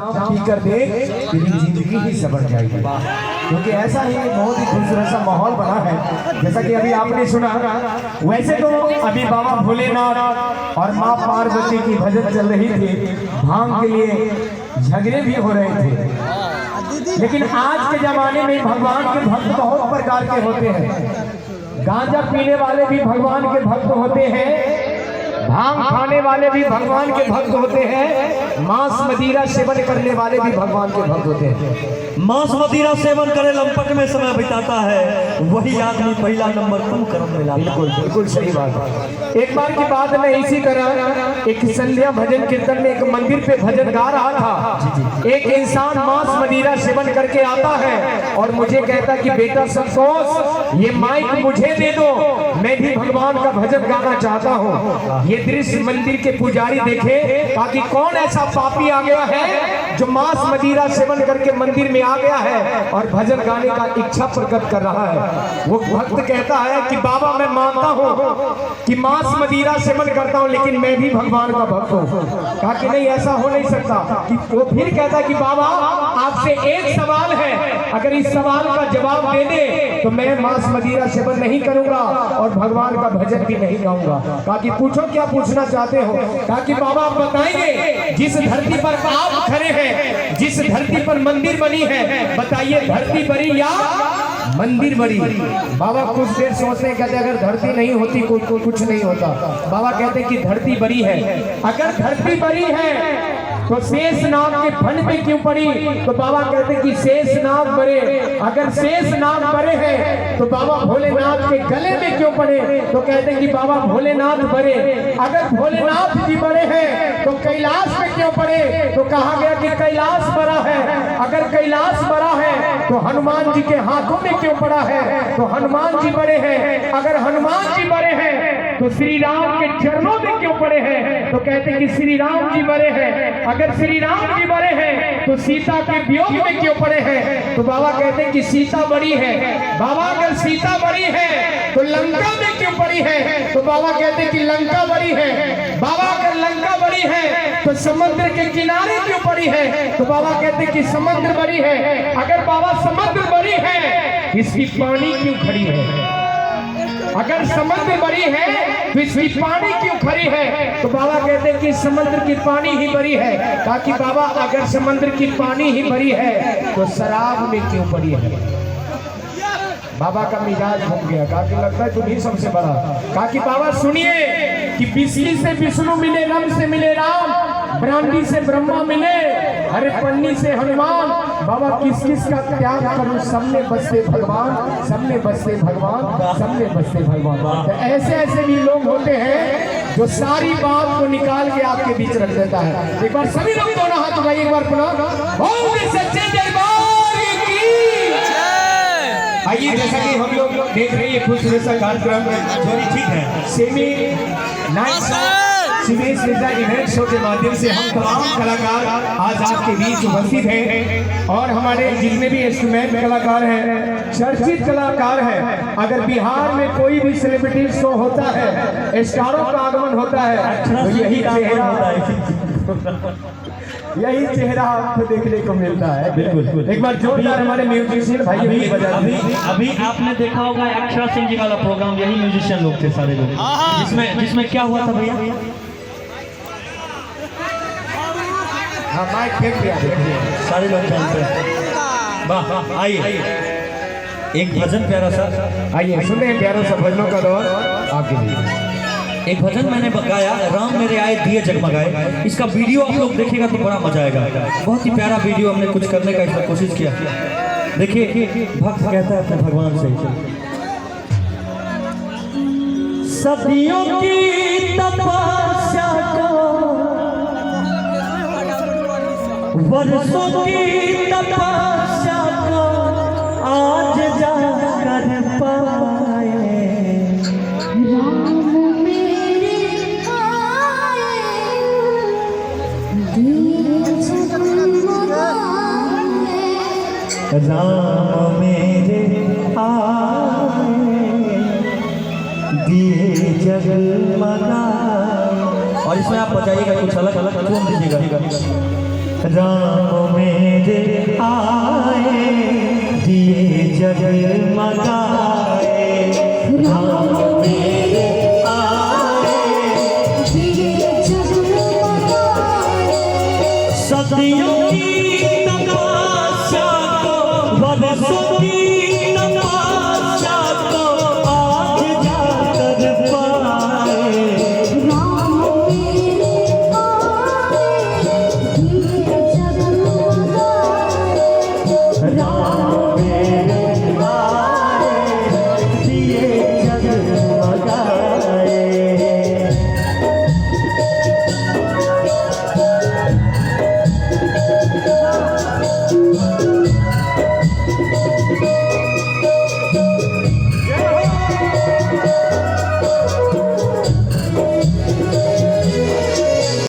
पीकर देख तेरी जिंदगी ही सवर जाएगी। क्योंकि ऐसा ही बहुत ही खूबसूरत सा माहौल बना है। जैसा कि अभी आपने सुना, वैसे तो अभी बाबा भोलेनाथ और माँ पार्वती की भजन चल रही थी, भांग के लिए झगड़े भी हो रहे थे। लेकिन आज के जमाने में भगवान के भक्त बहुत प्रकार के होते हैं। गांजा पीने वाले भी भगवान के भक्त होते हैं, भांग खाने वाले भी भगवान के भक्त होते हैं, मांस मदिरा सेवन करने वाले भी भगवान के भक्त होते हैं। मांस मदिरा सेवन करे लंपट में समय बिताता है, वही आदमी पहला नंबर तुम कर्म में लाता। बिल्कुल बिल्कुल सही बात है। एक बार की बात में इसी तरह एक संध्या भजन कीर्तन में एक मंदिर पे भजन गा रहा था। एक इंसान मांस मदिरा सेवन करके आता है और मुझे कहता कि बेटा संतोष, ये माइक मुझे दे दो, मैं भी भगवान का भजन गाना चाहता हूँ। ये दृश्य मंदिर के पुजारी देखे, ताकि कौन ऐसा पापी आ गया है जो मांस मदिरा सेवन करके मंदिर में आ गया है और भजन गाने का इच्छा प्रकट कर रहा है। वो भक्त कहता है कि बाबा मैं मानता हूँ कि मांस मदिरा सेवन करता हूँ, लेकिन मैं भी भगवान का भक्त हूँ। कहा कि नहीं, ऐसा हो नहीं सकता। कि वो फिर कहता है कि बाबा आपसे एक सवाल है, अगर इस सवाल का जवाब दे दे तो मैं मांस मदिरा सेवन नहीं करूंगा और भगवान का भजन भी नहीं गाऊंगा। कहा कि पूछो क्या पूछना चाहते हो। कहा कि बाबा आप बताएंगे, जिस धरती पर आप खड़े हैं, जिस धरती पर मंदिर बनी है, बताइए धरती बड़ी या मंदिर बड़ी। बाबा कुछ देर सोचते कहते अगर धरती नहीं होती कुछ नहीं होता। बाबा कहते कि धरती बड़ी है। अगर धरती बड़ी है तो शेष नाग के फन पे क्यों पड़ी? तो बाबा कहते कि शेष नाग बड़े। अगर शेष नाग बड़े हैं तो बाबा भोलेनाथ के गले में क्यों पड़े? तो कहते कि बाबा भोलेनाथ बड़े। अगर भोलेनाथ जी बड़े हैं तो कैलाश में क्यों पड़े? तो कहा गया कि कैलाश बड़ा है। अगर कैलाश बड़ा है तो हनुमान जी के हाथों में क्यों पड़ा है? तो हनुमान जी बड़े हैं। अगर हनुमान जी बड़े हैं तो श्री राम के चरणों में क्यों पड़े हैं? तो कहते कि श्री राम जी बड़े हैं। अगर श्री राम जी बड़े हैं तो सीता के वियोग में क्यों पड़े हैं? तो बाबा कहते हैं कि सीता बड़ी है। बाबा अगर सीता बड़ी है तो लंका में क्यों पड़ी है? तो बाबा कहते हैं कि लंका बड़ी है। बाबा अगर लंका बड़ी है तो समुद्र के किनारे क्यों पड़ी है? तो बाबा कहते हैं कि समुद्र बड़ी है। अगर बाबा समुद्र बड़ी है, इसकी पानी क्यों खड़ी है? अगर समुद्र बड़ी है तो इसकी पानी क्यों खड़ी है? तो बाबा कहते हैं कि समुद्र की पानी ही बड़ी है। कहा कि बाबा अगर समुद्र की पानी ही बड़ी है तो शराब में क्यों पड़ी है? बाबा का मिजाज घूम गया। कहा कि लगता है तुम ही सबसे बड़ा। कहा कि बाबा सुनिए कि बिजली से विष्णु मिले, रम से मिले राम, ब्राह्मणी से ब्रह्मा मिले, हरे पन्नी से हनुमान। बाबा किस किस का त्याग करूं, सब में बसते भगवान, सब में बसते भगवान, सब में बसते भगवान। तो ऐसे ऐसे भी लोग होते हैं जो सारी बात को निकाल के आपके बीच रख देता है। एक बार सभी लोग दोनों हाथ उठाइए, एक बार पुनः बोल सच्चे दरबार की। आइए, जैसा कि हम लोग देख रहे हैं खूबसूरत सा कार्यक्रम ठीक है, semi night Sivesh Mirza event show के माध्यम से हम तमाम कलाकार आज आपके बीच उपस्थित हैं। और हमारे जितने भी इंस्ट्रूमेंट कलाकार हैं, चर्चित कलाकार हैं। अगर बिहार में कोई भी सेलिब्रिटी शो होता है, स्टारों का आगमन होता है, तो यही चेहरा आपको देखने को मिलता है। बिल्कुल, एक बार जोरदार हमारे म्यूजिशियन भाई अभी आपने देखा होगा अक्षरा सिंह जी वाला प्रोग्राम, यही म्यूजिशियन लोग थे सारे लोग। जिसमें क्या हुआ था भैया? हाँ, माइक फेंक दिया, सारे लोग जानते हैं। वाह, आइए एक भजन प्यारा सा, आइए सुनते हैं प्यारा सा भजनों का दौर आपके लिए। एक भजन मैंने गाया, राम मेरे आए दिए जगमगाए। इसका वीडियो आप लोग देखिएगा तो बड़ा मजा आएगा। बहुत ही प्यारा वीडियो, हमने कुछ करने का इसमें कोशिश किया। देखिए, भक्त कहता है अपने भगवान से, सदियों की तपस्या को, वर्षों की तपस्या को आज जाकर पाए। राम मेरे आए दिए जगमगाए। और इसमें आप बताइएगा कुछ अलग अलग दीजिएगा। राम मेरे आए दिए जगमगाए, राम मेरे आए दिए जगमगाए, सदियों की तकरार